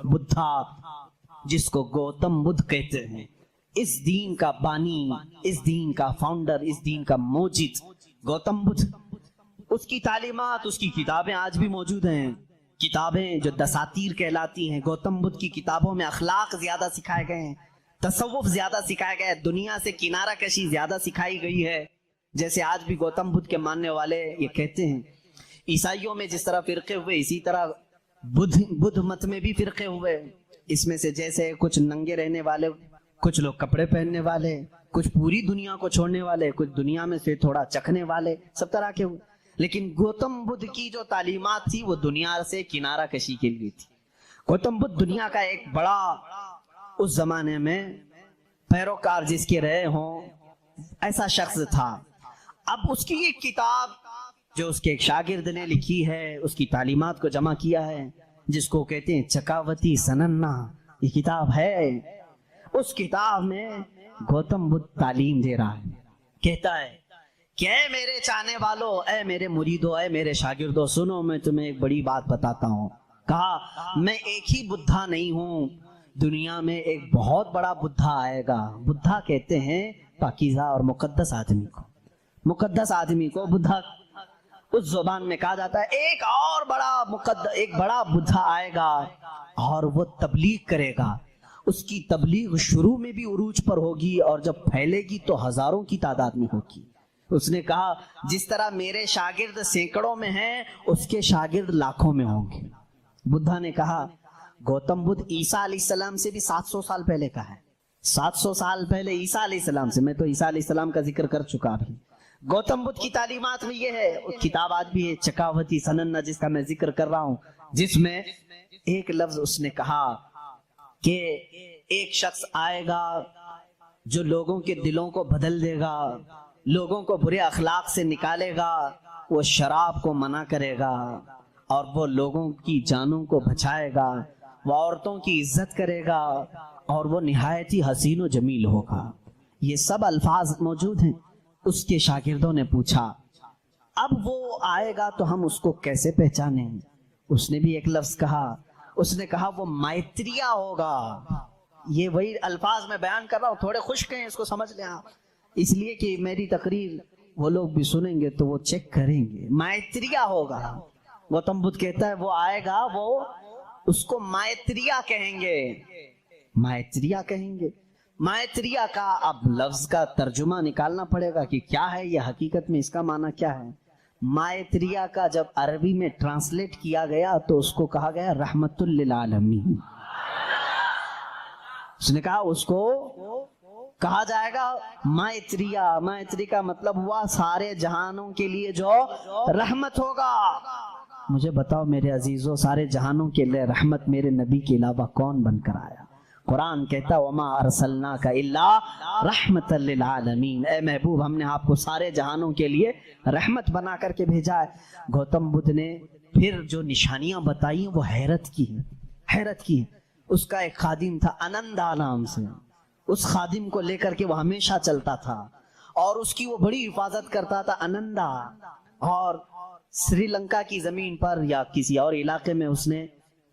بدھا جس کو گوتم بدھ کہتے ہیں، اس دین کا بانی، اس دین کا فاؤنڈر، اس دین کا موجد گوتم بدھ، اس کی تعلیمات، اس کی کتابیں آج بھی موجود ہیں، کتابیں جو دساتیر کہلاتی ہیں۔ گوتم بدھ کی کتابوں میں اخلاق زیادہ سکھائے گئے ہیں، تصوف زیادہ سکھایا گیا ہے، دنیا سے کنارہ کشی زیادہ سکھائی گئی ہے۔ جیسے آج بھی گوتم بدھ کے ماننے والے یہ کہتے ہیں، عیسائیوں میں جس طرح فرقے ہوئے اسی طرح بدھ مت میں بھی فرقے ہوئے۔ اس میں سے جیسے کچھ ننگے رہنے والے، کچھ لوگ کپڑے پہننے والے، کچھ پوری دنیا کو چھوڑنے والے، کچھ دنیا میں سے تھوڑا چکھنے والے، سب طرح کے ہوئے۔ لیکن گوتم بدھ کی جو تعلیمات تھی وہ دنیا سے کنارہ کشی کے لیے تھی۔ گوتم بدھ دنیا کا ایک بڑا اس زمانے میں پیروکار جس کے رہے ہوں ایسا شخص تھا۔ اب اس کی ایک کتاب جو اس کے ایک شاگرد نے لکھی ہے، اس کی تعلیمات کو جمع کیا ہے، جس کو کہتے ہیں چکاوتی سننا، یہ کتاب ہے۔ اس کتاب میں گوتم بدھ تعلیم دے رہا ہے، کہتا ہے کہ اے میرے چاہنے والوں، اے میرے مریدوں، اے میرے شاگردوں، سنو میں تمہیں ایک بڑی بات بتاتا ہوں۔ کہا میں ایک ہی بدھا نہیں ہوں، دنیا میں ایک بہت بڑا بدھا آئے گا۔ بدھا کہتے ہیں پاکیزہ اور مقدس آدمی کو، مقدس آدمی کو بدھا اس زبان میں کہا جاتا ہے۔ ایک اور بڑا بدھا آئے گا اور وہ تبلیغ کرے گا۔ اس کی تبلیغ شروع میں بھی عروج پر ہوگی اور جب پھیلے گی تو ہزاروں کی تعداد میں ہوگی۔ اس نے کہا جس طرح میرے شاگرد سینکڑوں میں ہیں، اس کے شاگرد لاکھوں میں ہوں گے۔ بدھا نے کہا گوتم بدھ عیسیٰ علیہ السلام سے بھی 700 سال پہلے کا ہے، 700 سال پہلے عیسیٰ علیہ السلام سے۔ میں تو عیسیٰ علیہ السلام کا ذکر کر چکا بھی۔ گوتم بدھ کی تعلیمات میں یہ ہے، کتاب آج بھی ہے چکاوتی سننا جس کا میں ذکر کر رہا ہوں، جس میں ایک لفظ اس نے کہا کہ ایک شخص آئے گا جو لوگوں کے دلوں کو بدل دے گا، لوگوں کو برے اخلاق سے نکالے گا، وہ شراب کو منع کرے گا اور وہ لوگوں کی جانوں کو بچائے گا، وہ عورتوں کی عزت کرے گا اور وہ نہایت ہی حسین و جمیل ہوگا۔ یہ سب الفاظ موجود ہیں۔ اس کے شاگردوں نے پوچھا اب وہ آئے گا تو ہم اس کو کیسے پہچانیں؟ اس نے بھی ایک لفظ کہا، اس نے کہا وہ مائتریہ ہوگا۔ یہ وہی الفاظ میں بیان کر رہا ہوں، تھوڑے خشک ہیں، اس کو سمجھ لیں آپ، اس لیے کہ میری تقریر وہ لوگ بھی سنیں گے تو وہ چیک کریں گے۔ مائتریہ ہوگا، گوتم بدھ کہتا ہے وہ آئے گا، وہ اس کو مائتریہ کہیں گے، مائتریہ کہیں گے۔ مائتریہ کا اب لفظ کا ترجمہ نکالنا پڑے گا کہ کیا ہے یہ، حقیقت میں اس کا معنی کیا ہے۔ مائتریہ کا جب عربی میں ٹرانسلیٹ کیا گیا تو اس کو کہا گیا رحمت للعالمین۔ اس نے کہا اس کو کہا جائے گا مائتریہ۔ مائتری کا مطلب ہوا سارے جہانوں کے لیے جو رحمت ہوگا۔ مجھے بتاؤ میرے عزیزوں، سارے جہانوں کے لیے رحمت میرے نبی کے علاوہ کون بن کر آیا؟ قرآن کہتا وما ارسلناک الا رحمت للعالمین، اے محبوب ہم نے آپ کو سارے جہانوں کے لیے رحمت بنا کر کے بھیجا ہے۔ گوتم بدھ نے پھر جو نشانیاں بتائی وہ حیرت کی ہیں، حیرت کی ہیں۔ اس کا ایک خادم تھا انندا نام سے، اس خادم کو لے کر کے وہ ہمیشہ چلتا تھا اور اس کی وہ بڑی حفاظت کرتا تھا انندا۔ اور سری لنکا کی زمین پر یا کسی اور علاقے میں اس نے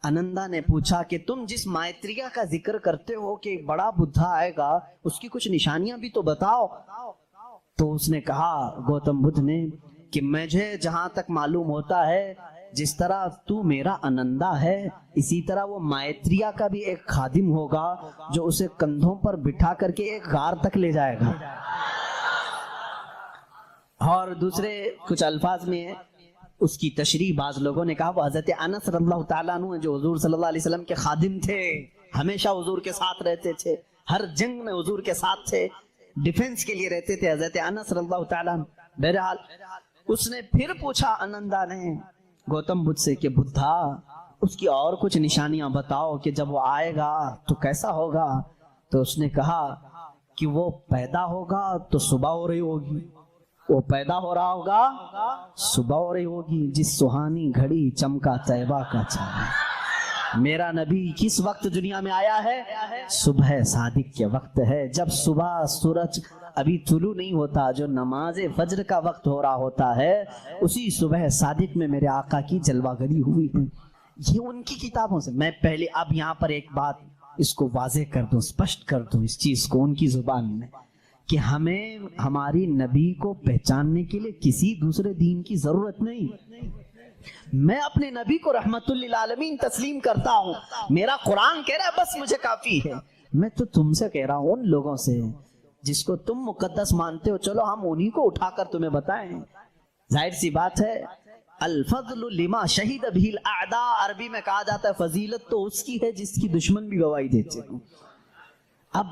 انندا نے پوچھا کہ تم جس مائتریہ کا ذکر کرتے ہو کہ ایک بڑا بدھا آئے گا، اس کی کچھ نشانیاں بھی تو بتاؤ۔ تو اس نے کہا گوتم بدھ نے کہ مجھے جہاں تک معلوم ہوتا ہے جس طرح تو میرا انندا ہے، اسی طرح وہ مائتریہ کا بھی ایک خادم ہوگا جو اسے کندھوں پر بٹھا کر کے ایک غار تک لے جائے گا۔ اور دوسرے کچھ الفاظ میں اس کی تشریح بعض لوگوں نے کہا وہ حضرت انس رضی اللہ تعالیٰ عنہ جو حضور صلی اللہ علیہ وسلم کے خادم تھے، ہمیشہ حضور کے ساتھ رہتے تھے، ہر جنگ میں حضور کے ساتھ تھے، ڈیفنس کے لیے رہتے تھے، حضرت انس رضی اللہ تعالیٰ عنہ۔ بہرحال اس نے پھر پوچھا انندا نے گوتم بدھ سے کہ بدھا اس کی اور کچھ نشانیاں بتاؤ کہ جب وہ آئے گا تو کیسا ہوگا۔ تو اس نے کہا کہ وہ پیدا ہوگا تو صبح ہو رہی ہوگی، وہ پیدا ہو رہا ہوگا صبح ہو رہی ہوگی، جس سہانی گھڑی چمکا طیبہ کا چاند۔ میرا نبی کس وقت دنیا میں آیا ہے؟ صبح صادق کے وقت ہے، جب صبح سورج ابھی طلوع نہیں ہوتا، جو نماز فجر کا وقت ہو رہا ہوتا ہے، اسی صبح صادق میں میرے آقا کی جلوہ گری ہوئی ہے۔ یہ ان کی کتابوں سے. میں پہلے اب یہاں پر ایک بات اس کو واضح کر دوں، اسپشٹ کر دوں اس چیز کو ان کی زبان میں، کہ ہمیں ہماری نبی کو پہچاننے کے لیے کسی دوسرے دین کی ضرورت نہیں. میں اپنے نبی کو رحمت للعالمین تسلیم کرتا ہوں. میرا قرآن کہہ رہا ہے بس مجھے کافی ہے. میں تو تم سے کہہ رہا ہوں، ان لوگوں سے جس کو تم مقدس مانتے ہو، چلو ہم انہی کو اٹھا کر تمہیں بتائیں. ظاہر سی بات ہے، الفضل لما شہید بھی الاعداء، عربی میں کہا جاتا ہے فضیلت تو اس کی ہے جس کی دشمن بھی گواہی دیتے ہوں. اب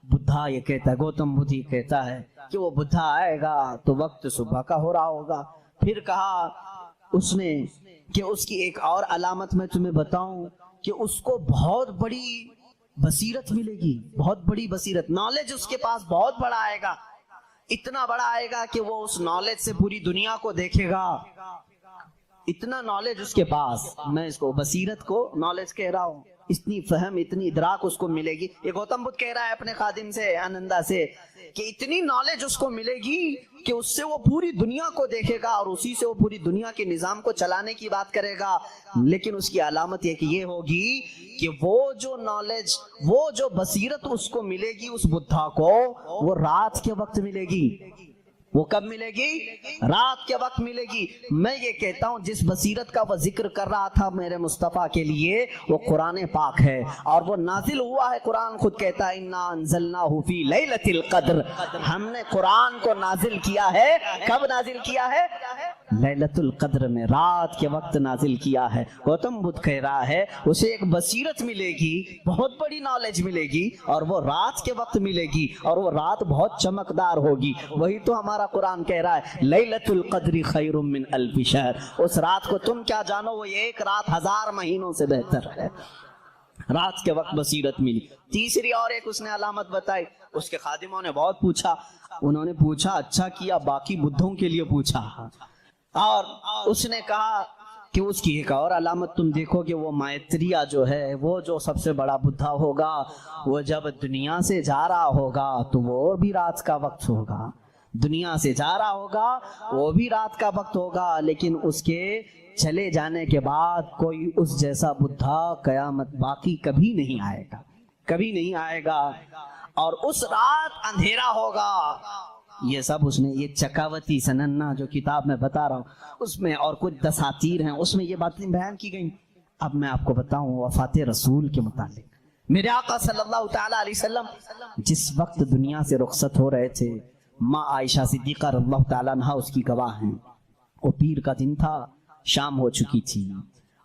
بدھا یہ کہتا ہے، گوتم بدھ یہ کہتا ہے کہ وہ بدھا آئے گا تو وقت صبح کا ہو رہا ہوگا. پھر کہا اس نے کہ اس کی ایک اور علامت میں تمہیں بتاؤں کہ اس کو بہت بڑی بصیرت ملے گی، بہت بڑی بصیرت، نالج اس کے پاس بہت بڑا آئے گا. اتنا بڑا آئے گا کہ وہ اس نالج سے پوری دنیا کو دیکھے گا. اتنا نالج اس کے پاس، میں اس کو بصیرت کو نالج کہہ رہا ہوں، اتنی فہم اتنی ادراک اس کو ملے گی. یہ گوتم بدھ کہہ رہا ہے اپنے خادم سے آنندا سے کہ اتنی نالج اس کو ملے گی کہ اس سے وہ پوری دنیا کو دیکھے گا اور اسی سے وہ پوری دنیا کے نظام کو چلانے کی بات کرے گا. لیکن اس کی علامت یہ ہوگی کہ وہ جو نالج، وہ جو بصیرت اس کو ملے گی اس بدھا کو، وہ رات کے وقت ملے گی. وہ کب ملے گی؟ رات کے وقت ملے گی. میں یہ کہتا ہوں جس بصیرت کا وہ ذکر کر رہا تھا میرے مصطفیٰ کے لیے، وہ قرآن پاک ہے اور وہ نازل ہوا ہے. قرآن خود کہتا ہے انا انزلناہ فی لیلۃ القدر، ہم نے قرآن کو نازل کیا ہے. کب نازل کیا ہے؟ لیلۃ القدر میں، رات کے وقت نازل کیا ہے. گوتم بدھ کہہ رہا ہے اسے ایک بصیرت ملے گی، بہت بڑی نالج ملے گی اور وہ رات کے وقت ملے گی اور وہ رات بہت چمکدار ہوگی. وہی تو ہمارا قرآن کہہ رہا ہے لیلۃ القدر خیر من الف شہر. اس رات کو تم کیا جانو، وہ ایک رات 1000 مہینوں سے بہتر ہے. رات کے وقت بصیرت ملی. تیسری اور ایک اس نے علامت بتائی. اس کے خادموں نے بہت پوچھا، انہوں نے پوچھا اچھا کیا باقی بدھوں کے لیے پوچھا، اور اس نے کہا کہ اس کی ایک اور علامت تم دیکھو کہ وہ مائتریہ جو ہے، وہ جو سب سے بڑا بدھا ہوگا، وہ جب دنیا سے جا رہا ہوگا تو وہ بھی رات کا وقت ہوگا. دنیا سے جا رہا ہوگا وہ بھی رات کا وقت ہوگا، لیکن اس کے چلے جانے کے بعد کوئی اس جیسا بدھا قیامت باقی کبھی نہیں آئے گا، کبھی نہیں آئے گا. اور اس رات اندھیرا ہوگا. یہ سب اس نے، یہ چکاوتی سننا جو کتاب میں بتا رہا ہوں اس میں اور کچھ دساتیر ہیں اس میں یہ باتیں بیان کی گئی. اب میں آپ کو بتاؤں وفات رسول کے متعلق. میرے آقا صلی اللہ تعالیٰ علیہ وسلم جس وقت دنیا سے رخصت ہو رہے تھے، ماں عائشہ صدیقہ رضی اللہ تعالیٰ عنہا اس کی گواہ ہیں. وہ پیر کا دن تھا، شام ہو چکی تھی،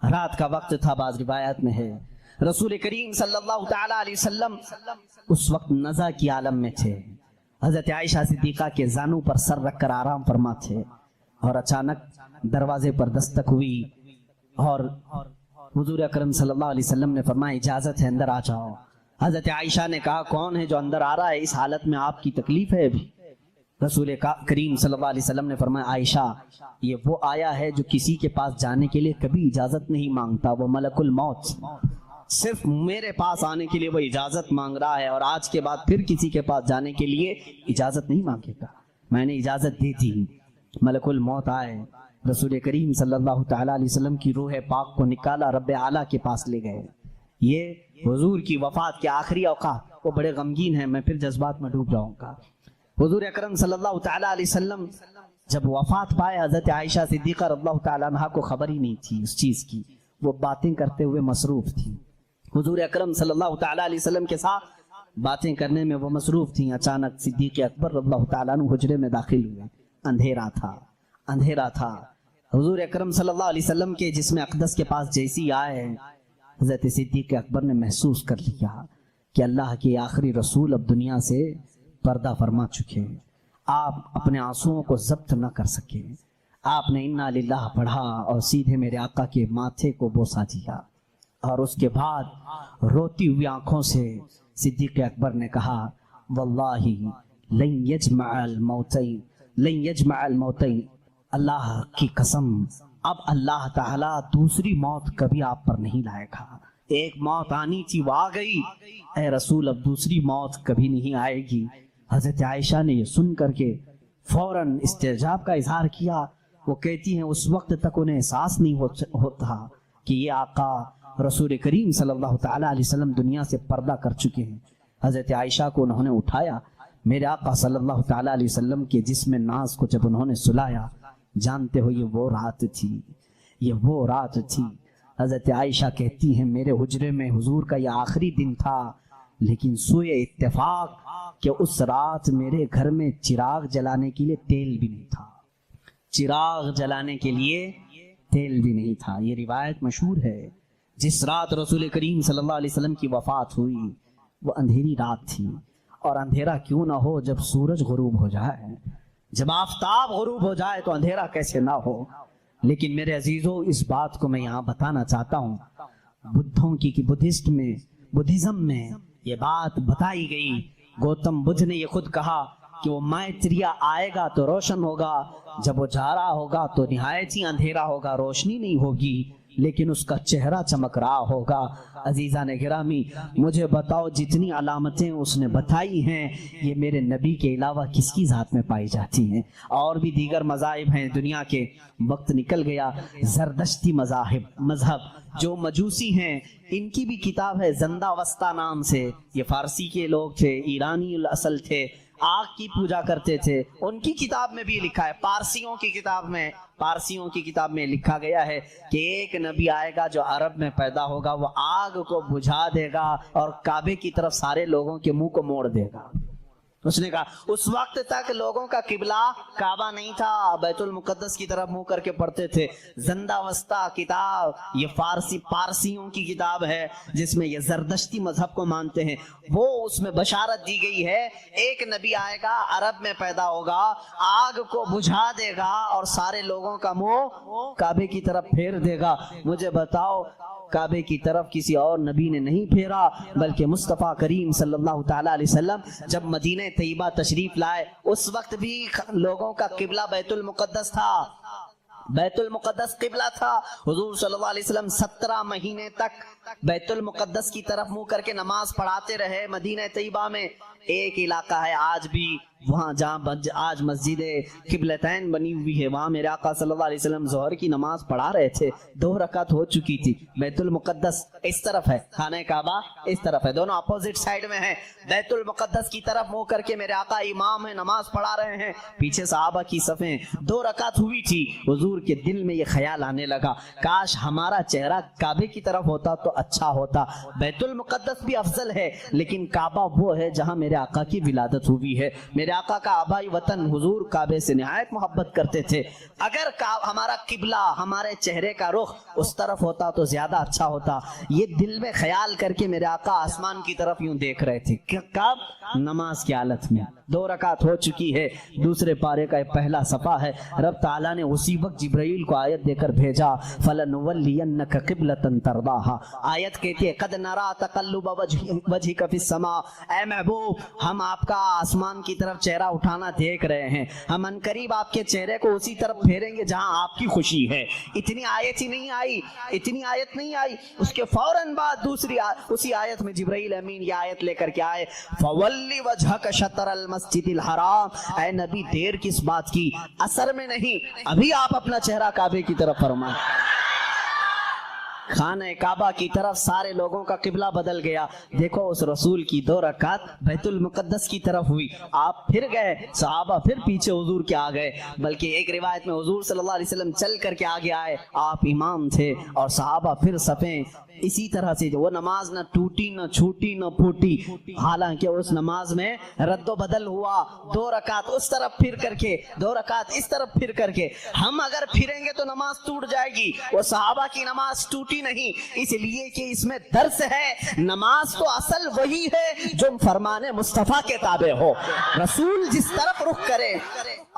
رات کا وقت تھا، بعض روایات میں ہے. رسول کریم صلی اللہ تعالیٰ علیہ وسلم اس وقت نزع کی عالم میں تھے. حضرت عائشہ صدیقہ کے زانوں پر سر رکھ کر آرام فرما تھے اور اچانک دروازے پر دستک ہوئی اور حضور اکرم صلی اللہ علیہ وسلم نے فرمایا اجازت ہے اندر آ جاؤ. حضرت عائشہ نے کہا کون ہے جو اندر آ رہا ہے، اس حالت میں آپ کی تکلیف ہے ابھی؟ رسول کریم صلی اللہ علیہ وسلم نے فرمایا عائشہ یہ وہ آیا ہے جو کسی کے پاس جانے کے لیے کبھی اجازت نہیں مانگتا، وہ ملک الموت، صرف میرے پاس آنے کے لیے وہ اجازت مانگ رہا ہے اور آج کے بعد پھر کسی کے پاس جانے کے لیے اجازت نہیں مانگے گا. میں نے اجازت دی تھی. ملک الموت آئے، رسول کریم صلی اللہ تعالیٰ علیہ وسلم کی روح پاک کو نکالا، رب اعلیٰ کے پاس لے گئے. یہ حضور کی وفات کے آخری اوقات، وہ بڑے غمگین ہیں، میں پھر جذبات میں ڈوب جاؤں گا. حضور اکرم صلی اللہ تعالیٰ علیہ وسلم جب وفات پائے، حضرت عائشہ صدیقہ رضی اللہ تعالیٰ عنہا کو خبر ہی نہیں تھی اس چیز کی، وہ باتیں کرتے ہوئے مصروف تھی. حضور اکرم صلی اللہ تعالیٰ علیہ وسلم کے ساتھ باتیں کرنے میں وہ مصروف تھیں. اچانک صدیق اکبر رضی اللہ تعالیٰ عنہ حجرے میں داخل ہوئے. اندھیرا تھا. حضور اکرم صلی اللہ علیہ وسلم کے جسم اقدس کے پاس جیسی آئے، حضرت صدیق اکبر نے محسوس کر لیا کہ اللہ کے آخری رسول اب دنیا سے پردہ فرما چکے. آپ اپنے آنسوؤں کو ضبط نہ کر سکے. آپ نے انا للہ پڑھا اور سیدھے میرے آقا کے ماتھے کو بوسہ دیا اور اس کے بعد روتی ہوئی آنکھوں سے صدیق اکبر نے کہا واللہ لن یجمع الموتین، اللہ کی قسم اب اللہ تعالیٰ دوسری موت کبھی آپ پر نہیں لائے گا. ایک موت آنی تھی وہ آ گئی، اے رسول اب دوسری موت کبھی نہیں آئے گی. حضرت عائشہ نے یہ سن کر کے فوراً استعجاب کا اظہار کیا. وہ کہتی ہیں اس وقت تک انہیں احساس نہیں ہوتا کہ یہ آقا رسول کریم صلی اللہ تعالیٰ علیہ وسلم دنیا سے پردہ کر چکے ہیں۔ حضرت عائشہ کو انہوں نے اٹھایا، میرے آقا صلی اللہ تعالیٰ علیہ وسلم کے جسم ناز کو جب انہوں نے سلایا، جانتے ہو یہ وہ رات تھی، یہ وہ رات تھی۔ حضرت عائشہ کہتی ہیں میرے حجرے میں حضور کا یہ آخری دن تھا، لیکن سوئے اتفاق کہ اس رات میرے گھر میں چراغ جلانے کے لیے تیل بھی نہیں تھا، چراغ جلانے کے لیے تیل بھی نہیں تھا۔ یہ روایت مشہور ہے۔ جس رات رسول کریم صلی اللہ علیہ وسلم کی وفات ہوئی وہ اندھیری رات تھی، اور اندھیرا کیوں نہ ہو جب سورج غروب ہو جائے، جب آفتاب غروب ہو جائے تو اندھیرا کیسے نہ ہو۔ لیکن میرے عزیزوں اس بات کو میں یہاں بتانا چاہتا ہوں، بدھوں کی بدھزم میں یہ بات بتائی گئی۔ گوتم بدھ نے یہ خود کہا کہ وہ مائتریہ آئے گا تو روشن ہوگا، جب وہ جا رہا ہوگا تو نہایت ہی اندھیرا ہوگا، روشنی نہیں ہوگی، لیکن اس کا چہرہ چمک رہا ہوگا۔ عزیزان گرامی مجھے بتاؤ جتنی علامتیں اس نے بتائی ہیں یہ میرے نبی کے علاوہ کس کی ذات میں پائی جاتی ہیں؟ اور بھی دیگر مذاہب ہیں دنیا کے، وقت نکل گیا۔ زردشتی مذہب جو مجوسی ہیں ان کی بھی کتاب ہے زندہ وسطا نام سے، یہ فارسی کے لوگ تھے، ایرانی الاصل تھے، آگ کی پوجا کرتے تھے، ان کی کتاب میں بھی لکھا ہے، پارسیوں کی کتاب میں لکھا گیا ہے کہ ایک نبی آئے گا جو عرب میں پیدا ہوگا، وہ آگ کو بجھا دے گا اور کعبے کی طرف سارے لوگوں کے منہ کو موڑ دے گا۔ اس نے کہا اس وقت تک لوگوں کا قبلہ کعبہ نہیں تھا، بیت المقدس کی طرف منہ کر کے پڑھتے تھے۔ زندہ وسطا کتاب یہ پارسیوں کی کتاب ہے جس میں یہ زردشتی مذہب کو مانتے ہیں، وہ اس میں بشارت دی گئی ہے ایک نبی آئے گا، عرب میں پیدا ہوگا، آگ کو بجھا دے گا اور سارے لوگوں کا منہ کعبے کی طرف پھیر دے گا۔ مجھے بتاؤ کعبے کی طرف کسی اور نبی نے نہیں پھیرا، بلکہ مصطفیٰ کریم صلی اللہ تعالیٰ علیہ وسلم جب مدینہ طیبہ تشریف لائے اس وقت بھی لوگوں کا قبلہ بیت المقدس تھا، بیت المقدس قبلہ تھا۔ حضور صلی اللہ علیہ وسلم 17 مہینے تک بیت المقدس کی طرف منہ کر کے نماز پڑھاتے رہے۔ مدینہ طیبہ میں ایک علاقہ ہے آج بھی وہاں جہاں آج مسجد قبلتین بنی ہوئی ہے، وہاں میرے آقا صلی اللہ علیہ وسلم ظہر کی نماز پڑھا رہے تھے، 2 رکعت ہو چکی تھی۔ بیت المقدس اس طرف ہے، خانہ کعبہ اس طرف ہے، دونوں اپوزٹ سائیڈ میں ہیں۔ بیت المقدس کی طرف منہ کر کے میرے آقا امام ہیں، نماز پڑھا رہے ہیں، پیچھے صحابہ کی صفیں، 2 رکعت ہوئی تھی۔ حضور کے دل میں یہ خیال آنے لگا کاش ہمارا چہرہ کعبے کی طرف ہوتا تو اچھا ہوتا۔ بیت المقدس بھی افضل ہے لیکن کعبہ وہ ہے جہاں میرے آقا کی ولادت ہوئی ہے۔ میرے آقا کا آبائی وطن حضور کعبے سے نہایت محبت کرتے تھے، اگر ہمارا قبلہ ہمارے چہرے کا رخ اس طرف ہوتا تو زیادہ اچھا ہوتا۔ یہ دل میں خیال کر کے میرے آقا آسمان کی طرف یوں دیکھ رہے تھے، کب؟ نماز کی حالت میں۔ 2 رکعت ہو چکی ہے، دوسرے پارے کا پہلا صفحہ ہے، رب تعالیٰ نے اسی وقت جبرائیل کو آیت دے کر بھیجا، فَلَنُوَلِّيَنَّكَ قِبْلَةً تَرْضَاهَا۔ آیت کہتی ہے قَدْ نَرَى تَقَلُّبَ وَجْهِكَ فِي السَّمَاءِ، اے محبوب ہم آپ کا آسمان کی طرف چہرہ اٹھانا دیکھ رہے ہیں، ہم عنقریب آپ کے چہرے کو اسی طرف پھیریں گے جہاں آپ کی خوشی ہے۔ اتنی آیت ہی نہیں آئی، اتنی آیت نہیں آئی، اس کے فوراً بعد اسی آیت میں جبرائیل امین یہ آیت لے کر کے آئے، فَوَلِّ وَجْهَكَ شَطْرَ الْمَسْجِدِ الْحَرَامِ۔ اے نبی دیر کس بات کی، اثر میں نہیں، ابھی آپ اپنا چہرہ کعبے کی طرف فرمائیں۔ خانہ کعبہ کی طرف سارے لوگوں کا قبلہ بدل گیا۔ دیکھو اس رسول کی 2 رکعت بیت المقدس کی طرف ہوئی، آپ پھر گئے، صحابہ پھر پیچھے حضور کے آ گئے، بلکہ ایک روایت میں حضور صلی اللہ علیہ وسلم چل کر کے آگے آئے، آپ امام تھے اور صحابہ پھر صفیں اسی طرح سے۔ وہ نماز نہ ٹوٹی نہ چھوٹی نہ پھوٹی، حالانکہ اس نماز میں رد و بدل ہوا، 2 رکعت اس طرف پھر کر کے 2 رکعت اس طرف پھر کر کے۔ ہم اگر پھریں گے تو نماز ٹوٹ جائے گی، وہ صحابہ کی نماز ٹوٹی نہیں، اس لیے کہ اس میں درس ہے۔ نماز تو اصل وہی ہے جو فرمان مصطفیٰ کے تابع ہو، رسول جس طرف رخ کرے۔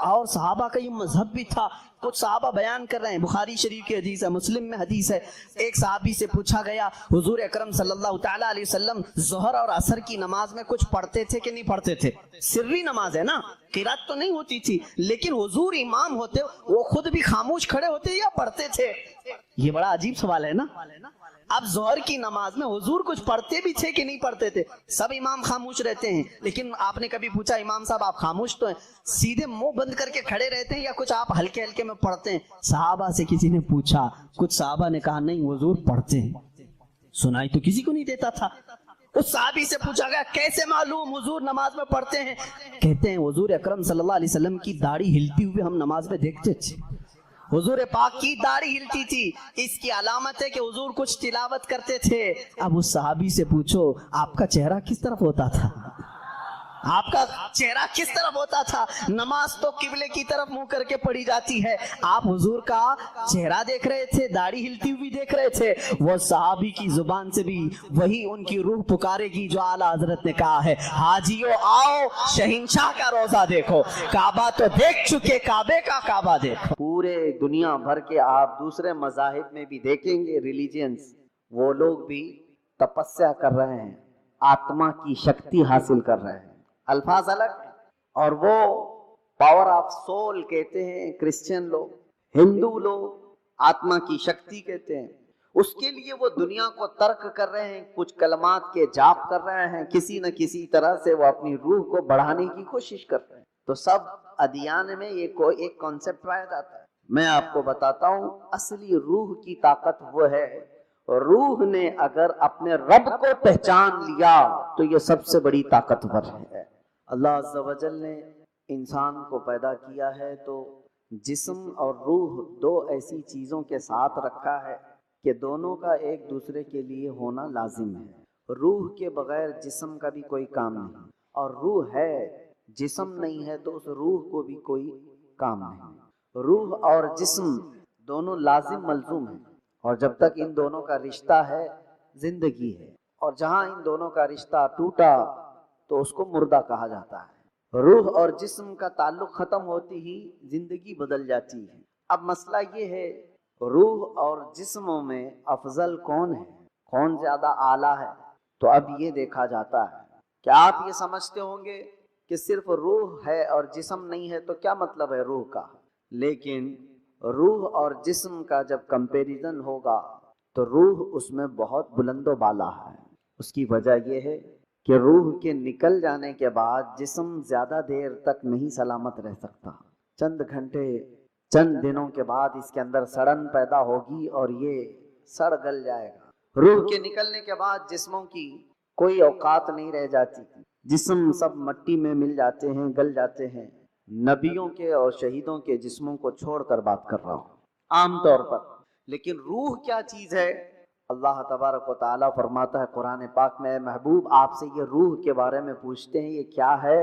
اور صحابہ کا یہ مذہب بھی تھا۔ کچھ صحابہ بیان کر رہے ہیں، بخاری شریف کی حدیث ہے، مسلم میں حدیث ہے، ایک صحابی سے پوچھا گیا حضور اکرم صلی اللہ تعالیٰ علیہ وسلم ظہر اور عصر کی نماز میں کچھ پڑھتے تھے کہ نہیں پڑھتے تھے؟ سری نماز ہے نا، قرات تو نہیں ہوتی تھی، لیکن حضور امام ہوتے وہ خود بھی خاموش کھڑے ہوتے یا پڑھتے تھے؟ یہ بڑا عجیب سوال ہے نا۔ اب ظہر کی نماز میں حضور کچھ پڑھتے بھی تھے کہ نہیں پڑھتے تھے؟ سب امام خاموش رہتے ہیں، لیکن آپ نے کبھی پوچھا امام صاحب آپ خاموش تو ہیں، سیدھے منہ بند کر کے کھڑے رہتے ہیں یا کچھ آپ ہلکے ہلکے میں پڑھتے ہیں؟ صحابہ سے کسی نے پوچھا، کچھ صحابہ نے کہا نہیں حضور پڑھتے ہیں، سنائی تو کسی کو نہیں دیتا تھا۔ اس صحابی سے پوچھا گیا کیسے معلوم حضور نماز میں پڑھتے ہیں؟ کہتے ہیں حضور اکرم صلی اللہ علیہ وسلم کی داڑھی ہلتی ہوئی ہم نماز میں دیکھتے تھے، حضور پاک کی داڑھی ہلتی تھی، اس کی علامت ہے کہ حضور کچھ تلاوت کرتے تھے۔ اب اس صحابی سے پوچھو آپ کا چہرہ کس طرف ہوتا تھا؟ آپ کا چہرہ کس طرف ہوتا تھا؟ نماز تو قبلے کی طرف منہ کر کے پڑھی جاتی ہے، آپ حضور کا چہرہ دیکھ رہے تھے، داڑھی ہلتی ہوئی دیکھ رہے تھے۔ وہ صحابی کی زبان سے بھی وہی ان کی روح پکارے گی جو اعلیٰ حضرت نے کہا ہے، حاجیو آؤ شہنشاہ کا روزہ دیکھو، کعبہ تو دیکھ چکے، کعبے کا کعبہ دیکھو۔ پورے دنیا بھر کے آپ دوسرے مذاہب میں بھی دیکھیں گے، ریلیجنز، وہ لوگ بھی تپسیا کر رہے ہیں، آتما کی شکتی حاصل کر رہے ہیں، الفاظ الگ ہیں، اور وہ پاور آف سول کہتے ہیں کرسچن لوگ، ہندو لوگ آتما کی شکتی کہتے ہیں۔ اس کے لیے وہ دنیا کو ترک کر رہے ہیں، کچھ کلمات کے جاپ کر رہے ہیں، کسی نہ کسی طرح سے وہ اپنی روح کو بڑھانے کی کوشش کر رہے ہیں۔ تو سب ادیان میں یہ کوئی ایک کانسیپٹ پایا جاتا ہے۔ میں آپ کو بتاتا ہوں اصلی روح کی طاقت وہ ہے، روح نے اگر اپنے رب کو پہچان لیا تو یہ سب سے بڑی طاقتور ہے۔ اللہ عز و جل نے انسان کو پیدا کیا ہے تو جسم اور روح دو ایسی چیزوں کے ساتھ رکھا ہے کہ دونوں کا ایک دوسرے کے لیے ہونا لازم ہے۔ روح کے بغیر جسم کا بھی کوئی کام نہیں، اور روح ہے، جسم نہیں ہے تو اس روح کو بھی کوئی کام نہیں۔ روح اور جسم دونوں لازم ملزوم ہیں، اور جب تک ان دونوں کا رشتہ ہے زندگی ہے، اور جہاں ان دونوں کا رشتہ ٹوٹا تو اس کو مردہ کہا جاتا ہے۔ روح اور جسم کا تعلق ختم ہوتی ہی زندگی بدل جاتی ہے۔ اب مسئلہ یہ ہے روح اور جسموں میں افضل کون ہے، کون زیادہ اعلیٰ ہے؟ تو اب یہ دیکھا جاتا ہے کہ آپ یہ سمجھتے ہوں گے کہ صرف روح ہے اور جسم نہیں ہے، تو کیا مطلب ہے روح کا؟ لیکن روح اور جسم کا جب کمپیریزن ہوگا تو روح اس میں بہت بلند و بالا ہے۔ اس کی وجہ یہ ہے کہ روح کے نکل جانے کے بعد جسم زیادہ دیر تک نہیں سلامت رہ سکتا، چند گھنٹے چند دنوں کے بعد اس کے اندر سڑن پیدا ہوگی اور یہ سڑ گل جائے گا۔ روح کے نکلنے کے بعد جسموں کی کوئی اوقات نہیں رہ جاتی، جسم سب مٹی میں مل جاتے ہیں، گل جاتے ہیں۔ نبیوں کے اور شہیدوں کے جسموں کو چھوڑ کر بات کر رہا ہوں عام طور پر۔ لیکن روح کیا چیز ہے؟ اللہ تبارک و تعالیٰ فرماتا ہے قرآن پاک میں، محبوب آپ سے یہ روح کے بارے میں پوچھتے ہیں یہ کیا ہے؟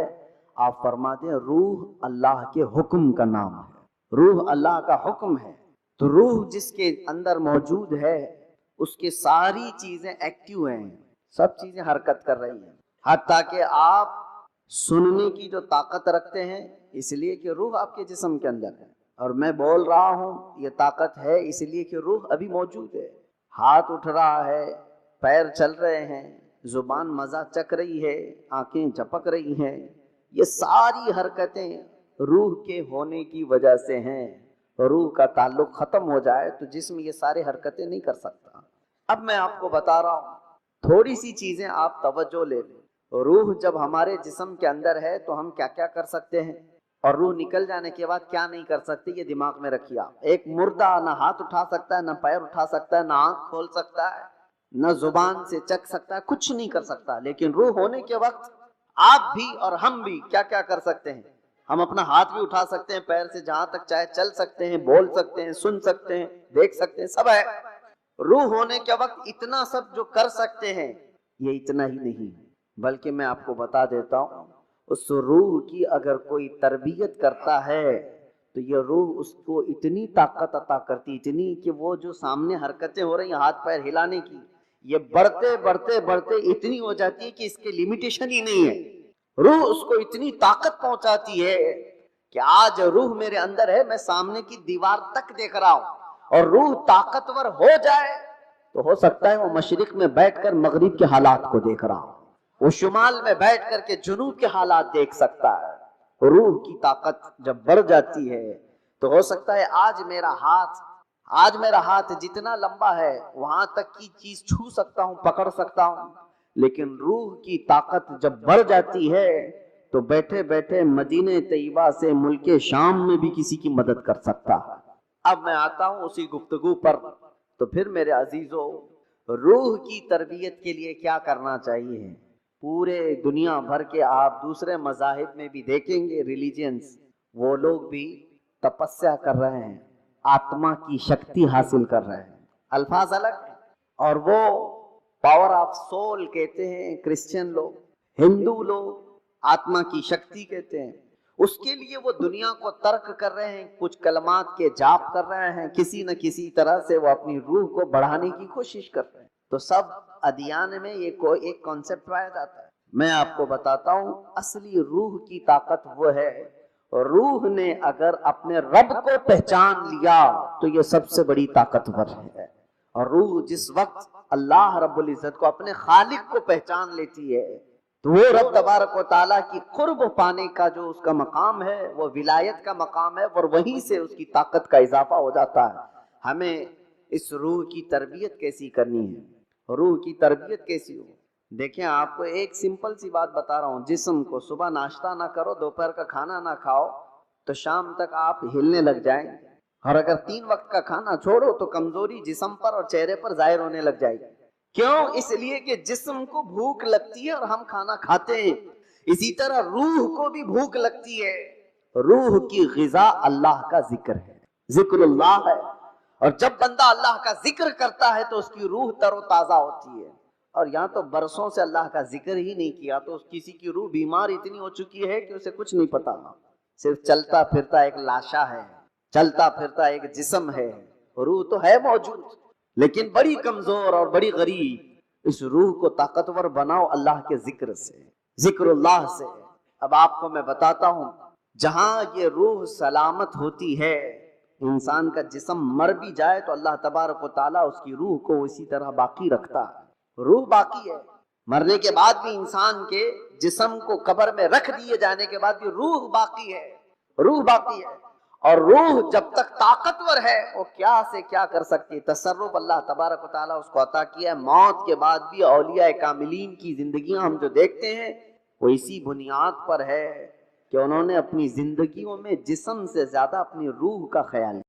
آپ فرماتے ہیں روح اللہ کے حکم کا نام ہے، روح اللہ کا حکم ہے۔ تو روح جس کے اندر موجود ہے اس کے ساری چیزیں ایکٹیو ہیں، سب چیزیں حرکت کر رہی ہیں، حتیٰ کہ آپ سننے کی جو طاقت رکھتے ہیں اس لیے کہ روح آپ کے جسم کے اندر ہے، اور میں بول رہا ہوں یہ طاقت ہے اس لیے کہ روح ابھی موجود ہے۔ ہاتھ اٹھ رہا ہے، پیر چل رہے ہیں، زبان مزہ چک رہی ہے، آنکھیں جھپک رہی ہیں، یہ ساری حرکتیں روح کے ہونے کی وجہ سے ہیں۔ روح کا تعلق ختم ہو جائے تو جسم یہ سارے حرکتیں نہیں کر سکتا۔ اب میں آپ کو بتا رہا ہوں تھوڑی سی چیزیں آپ توجہ لے لیں۔ روح جب ہمارے جسم کے اندر ہے تو ہم کیا کیا کر سکتے ہیں، اور روح نکل جانے کے بعد کیا نہیں کر سکتے، یہ دماغ میں رکھیے آپ۔ ایک مردہ نہ ہاتھ اٹھا سکتا ہے، نہ پیر اٹھا سکتا ہے، نہ آنکھ کھول سکتا ہے، نہ زبان سے چک سکتا ہے، کچھ نہیں کر سکتا۔ لیکن روح ہونے کے وقت آپ بھی اور ہم بھی کیا کیا کر سکتے ہیں؟ ہم اپنا ہاتھ بھی اٹھا سکتے ہیں، پیر سے جہاں تک چاہے چل سکتے ہیں، بول سکتے ہیں، سن سکتے ہیں، دیکھ سکتے ہیں، سب ہے۔ روح ہونے کے وقت اتنا سب جو کر سکتے ہیں یہ اتنا ہی نہیں، بلکہ میں آپ کو بتا دیتا ہوں اس روح کی اگر کوئی تربیت کرتا ہے تو یہ روح اس کو اتنی طاقت عطا کرتی، اتنی کہ وہ جو سامنے حرکتیں ہو رہی ہیں ہاتھ پیر ہلانے کی، یہ بڑھتے بڑھتے بڑھتے اتنی ہو جاتی ہے کہ اس کے لیمیٹیشن ہی نہیں ہے۔ روح اس کو اتنی طاقت پہنچاتی ہے کہ آج روح میرے اندر ہے، میں سامنے کی دیوار تک دیکھ رہا ہوں، اور روح طاقتور ہو جائے تو ہو سکتا ہے وہ مشرق میں بیٹھ کر مغرب کے حالات کو دیکھ رہا ہوں، وہ شمال میں بیٹھ کر کے جنوب کے حالات دیکھ سکتا ہے۔ روح کی طاقت جب بڑھ جاتی ہے تو ہو سکتا ہے آج میرا ہاتھ آج میرا ہاتھ جتنا لمبا ہے وہاں تک کی چیز چھو سکتا ہوں، پکڑ سکتا ہوں، لیکن روح کی طاقت جب بڑھ جاتی ہے تو بیٹھے بیٹھے مدینہ طیبہ سے ملک شام میں بھی کسی کی مدد کر سکتا ہے۔ اب میں آتا ہوں اسی گفتگو پر، تو پھر میرے عزیزو، روح کی تربیت کے لیے کیا کرنا چاہیے؟ پورے دنیا بھر کے آپ دوسرے مذاہب میں بھی دیکھیں گے، ریلیجنز، وہ لوگ بھی تپسیا کر رہے ہیں، آتما کی شکتی حاصل کر رہے ہیں، الفاظ الگ ہیں، اور وہ پاور آف سول کہتے ہیں کرسچن لوگ، ہندو لوگ آتما کی شکتی کہتے ہیں۔ اس کے لیے وہ دنیا کو ترک کر رہے ہیں، کچھ کلمات کے جاپ کر رہے ہیں، کسی نہ کسی طرح سے وہ اپنی روح کو بڑھانے کی کوشش کر رہے ہیں۔ تو سب ادیان میں یہ کوئی ایک کانسیپٹ پایا جاتا ہے۔ میں آپ کو بتاتا ہوں اصلی روح کی طاقت وہ ہے، روح نے اگر اپنے رب کو پہچان لیا تو یہ سب سے بڑی طاقتور ہے۔ اور روح جس وقت اللہ رب العزت کو، اپنے خالق کو پہچان لیتی ہے تو وہ رب تبارک و تعالیٰ کی قرب پانے کا جو اس کا مقام ہے وہ ولایت کا مقام ہے، اور وہیں سے اس کی طاقت کا اضافہ ہو جاتا ہے۔ ہمیں اس روح کی تربیت کیسی کرنی ہے؟ روح کی تربیت کیسی ہو؟ دیکھیں، آپ کو ایک سمپل سی بات بتا رہا ہوں، جسم کو صبح ناشتہ نہ کرو، دوپہر کا کھانا نہ کھاؤ تو شام تک آپ ہلنے لگ جائیں، اور اگر 3 وقت کا کھانا چھوڑو تو کمزوری جسم پر اور چہرے پر ظاہر ہونے لگ جائے گی۔ کیوں؟ اس لیے کہ جسم کو بھوک لگتی ہے اور ہم کھانا کھاتے ہیں، اسی طرح روح کو بھی بھوک لگتی ہے۔ روح کی غذا اللہ کا ذکر ہے، ذکر اللہ ہے، اور جب بندہ اللہ کا ذکر کرتا ہے تو اس کی روح تر و تازہ ہوتی ہے۔ اور یہاں تو برسوں سے اللہ کا ذکر ہی نہیں کیا تو کسی کی روح بیمار اتنی ہو چکی ہے کہ اسے کچھ نہیں پتا، صرف چلتا پھرتا ایک لاشا ہے، چلتا پھرتا ایک جسم ہے، روح تو ہے موجود لیکن بڑی کمزور اور بڑی غریب۔ اس روح کو طاقتور بناؤ اللہ کے ذکر سے، ذکر اللہ سے۔ اب آپ کو میں بتاتا ہوں، جہاں یہ روح سلامت ہوتی ہے، انسان کا جسم مر بھی جائے تو اللہ تبارک و تعالیٰ اس کی روح کو اسی طرح باقی رکھتا ہے۔ روح باقی ہے، مرنے کے بعد بھی انسان کے جسم کو قبر میں رکھ دیے جانے کے بعد بھی روح باقی ہے، روح باقی ہے۔ اور روح جب تک طاقتور ہے وہ کیا سے کیا کر سکتی ہے، تصرف اللہ تبارک و تعالیٰ اس کو عطا کیا ہے۔ موت کے بعد بھی اولیاء کاملین کی زندگیاں ہم جو دیکھتے ہیں وہ اسی بنیاد پر ہے کہ انہوں نے اپنی زندگیوں میں جسم سے زیادہ اپنی روح کا خیال